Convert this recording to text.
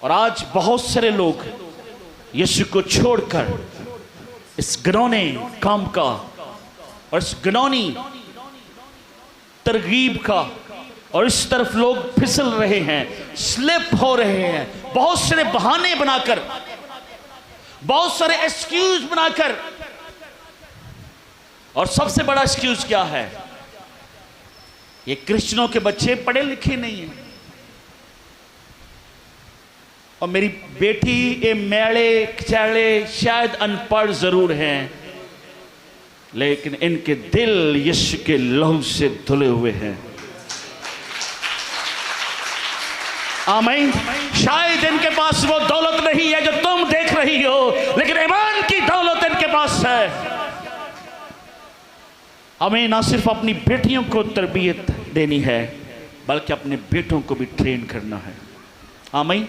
और आज बहुत सारे लोग यीशु को छोड़कर इस घिनौने काम का और इस घिनौनी तरगीब का और इस तरफ लोग फिसल रहे हैं, स्लिप हो रहे हैं, बहुत सारे बहाने बनाकर, बहुत सारे एक्सक्यूज बनाकर। और सबसे बड़ा एक्सक्यूज क्या है? ये क्रिश्चियनों के बच्चे पढ़े लिखे नहीं हैं और मेरी बेटी ये मेले चैले शायद अनपढ़ जरूर हैं, लेकिन इनके दिल यीशु के लहू से धुले हुए हैं। आमीन। शायद इनके पास वो दौलत नहीं है जो तुम देख रही हो, लेकिन ईमान की दौलत इनके पास है। हमें ना सिर्फ अपनी बेटियों को तरबियत देनी है, बल्कि अपने बेटों को भी ट्रेन करना है। आमीन।